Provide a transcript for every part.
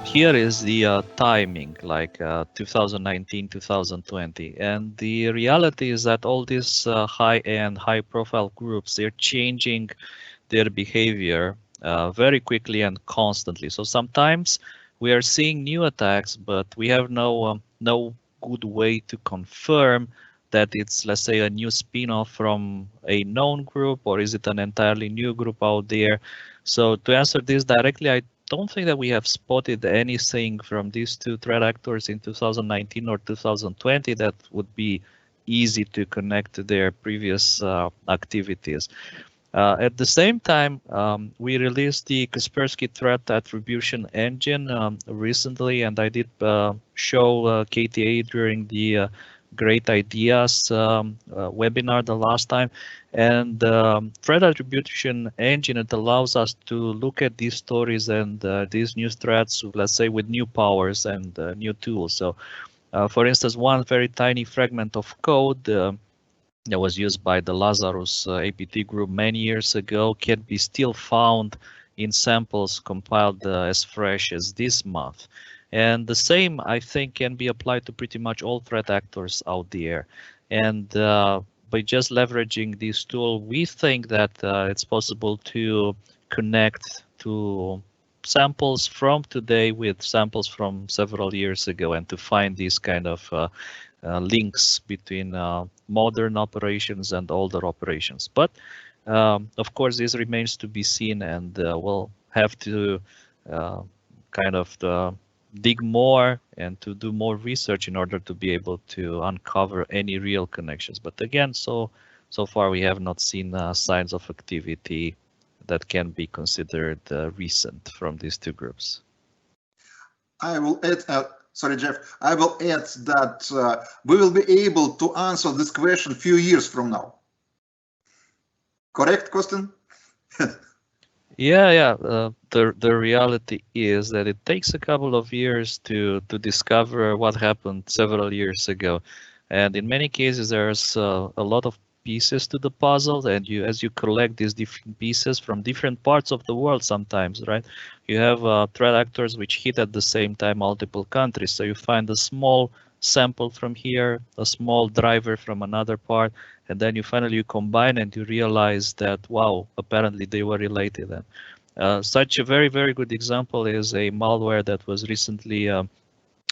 Here is the timing, like 2019, 2020, and the reality is that all these high-end, high-profile groups, they're changing their behavior very quickly and constantly. So sometimes we are seeing new attacks, but we have no good way to confirm that it's, let's say, a new spin-off from a known group, or is it an entirely new group out there? So to answer this directly, I don't think that we have spotted anything from these two threat actors in 2019 or 2020 that would be easy to connect to their previous activities. At the same time, we released the Kaspersky threat attribution engine recently, and I did show KTA during the Great Ideas webinar the last time. And threat attribution engine, it allows us to look at these stories and these new threats, let's say, with new powers and new tools. So, for instance, one very tiny fragment of code that was used by the Lazarus APT group many years ago can be still found in samples compiled as fresh as this month. And the same, I think, can be applied to pretty much all threat actors out there. And by just leveraging this tool, we think that it's possible to connect to samples from today with samples from several years ago and to find these kind of links between modern operations and older operations. But of course, this remains to be seen, and we'll have to kind of dig more and to do more research in order to be able to uncover any real connections. But again, so far we have not seen signs of activity that can be considered recent from these two groups. I will add, sorry, Jeff, I will add that we will be able to answer this question a few years from now. Correct, Costin? Yeah. The reality is that it takes a couple of years to discover what happened several years ago, and in many cases there's a lot of pieces to the puzzle, and as you collect these different pieces from different parts of the world, sometimes, right? You have threat actors which hit at the same time multiple countries, so you find a small sample from here, a small driver from another part, and then you finally combine and you realize that, wow, apparently they were related. And such a very, very good example is a malware that was recently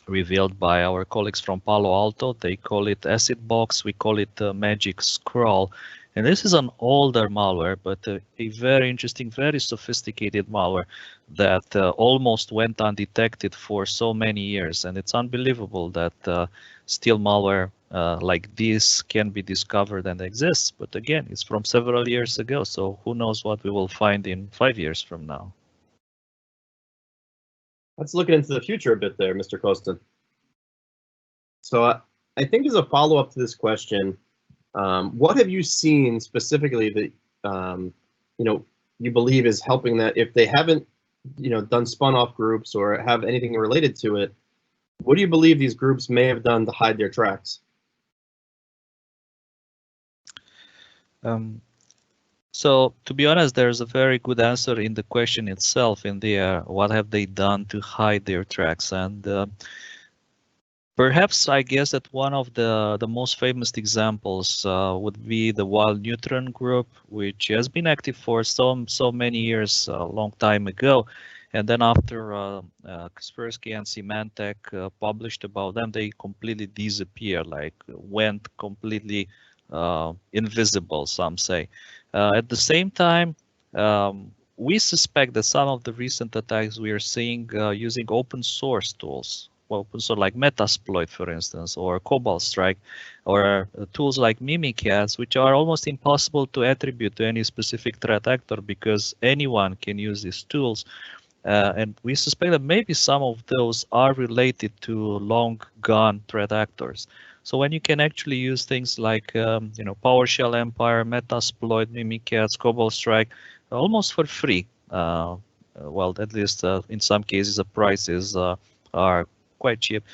revealed by our colleagues from Palo Alto. They call it Acid Box, we call it Magic Scroll. And this is an older malware, but a very interesting, very sophisticated malware that almost went undetected for so many years. And it's unbelievable that still malware like this can be discovered and exists. But again, it's from several years ago. So who knows what we will find in 5 years from now. Let's look into the future a bit there, Mr. Costin. So I think as a follow-up to this question, what have you seen specifically that you believe is helping that if they haven't done spun-off groups or have anything related to it, what do you believe these groups may have done to hide their tracks? So to be honest, there's a very good answer in the question itself, in there, what have they done to hide their tracks? And perhaps I guess that one of the most famous examples would be the Wild Neutron group, which has been active for so many years, a long time ago. And then after Kaspersky and Symantec published about them, they completely disappeared, like went completely invisible, some say. At the same time, we suspect that some of the recent attacks we are seeing using open source tools, open source like Metasploit, for instance, or Cobalt Strike, or tools like Mimikatz, which are almost impossible to attribute to any specific threat actor because anyone can use these tools. And we suspect that maybe some of those are related to long gone threat actors. So when you can actually use things like PowerShell Empire, Metasploit, Mimikatz, Cobalt Strike, almost for free, well, at least in some cases the prices are quite cheap.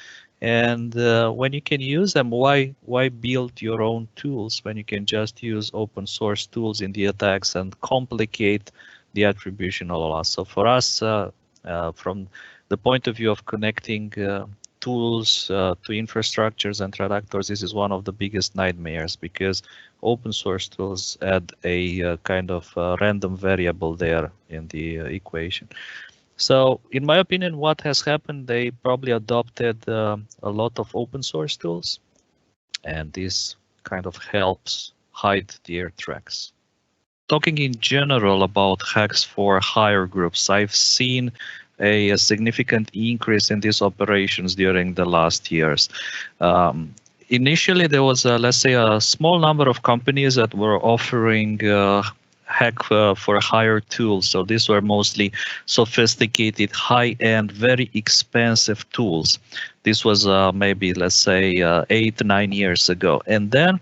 And when you can use them, why build your own tools when you can just use open source tools in the attacks and complicate the attributional loss? So for us, from the point of view of connecting tools to infrastructures and threat actors, this is one of the biggest nightmares, because open source tools add a kind of random variable there in the equation. So in my opinion, what has happened, they probably adopted a lot of open source tools, and this kind of helps hide their tracks. Talking in general about hacks for higher groups, I've seen a significant increase in these operations during the last years. Initially, there was, let's say, a small number of companies that were offering hack for higher tools. So these were mostly sophisticated, high-end, very expensive tools. This was maybe, let's say, 8 to 9 years ago. And then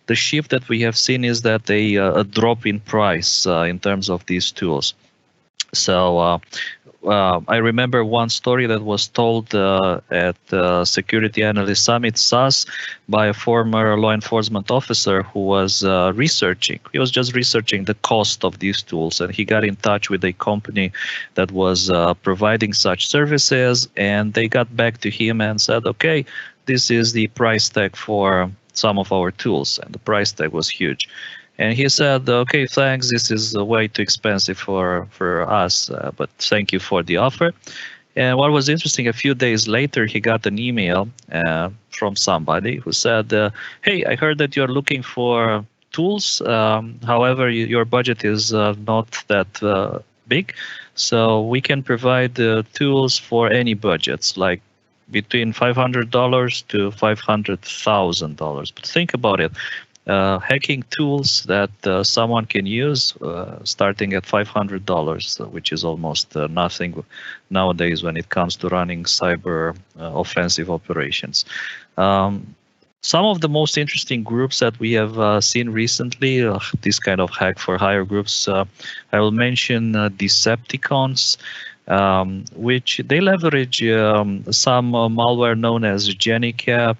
the shift that we have seen is that a drop in price in terms of these tools. So I remember one story that was told at Security Analyst Summit, SAS, by a former law enforcement officer who was researching. He was just researching the cost of these tools, and he got in touch with a company that was providing such services, and they got back to him and said, okay, this is the price tag for some of our tools, and the price tag was huge. And he said, okay, thanks, this is way too expensive for us, but thank you for the offer. And what was interesting, a few days later, he got an email from somebody who said, hey, I heard that you're looking for tools. However, your budget is not that big. So we can provide tools for any budgets, like between $500 to $500,000. But think about it. Hacking tools that someone can use starting at $500, which is almost nothing nowadays when it comes to running cyber offensive operations. Some of the most interesting groups that we have seen recently, this kind of hack for hire groups, I will mention Decepticons, which they leverage some malware known as GeniCap,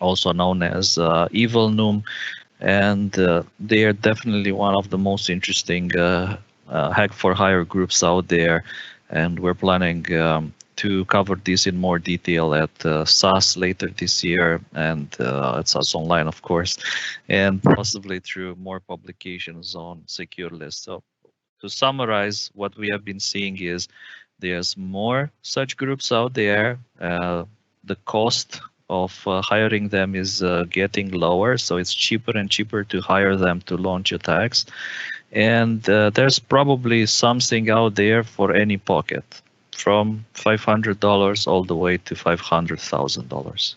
also known as Evil Noom, and they are definitely one of the most interesting hack for hire groups out there, and we're planning to cover this in more detail at SAS later this year, and at SAS Online, of course, and possibly through more publications on Secure List. So to summarize, what we have been seeing is there's more such groups out there. The cost of hiring them is getting lower, so it's cheaper and cheaper to hire them to launch attacks. And there's probably something out there for any pocket, from $500 all the way to $500,000.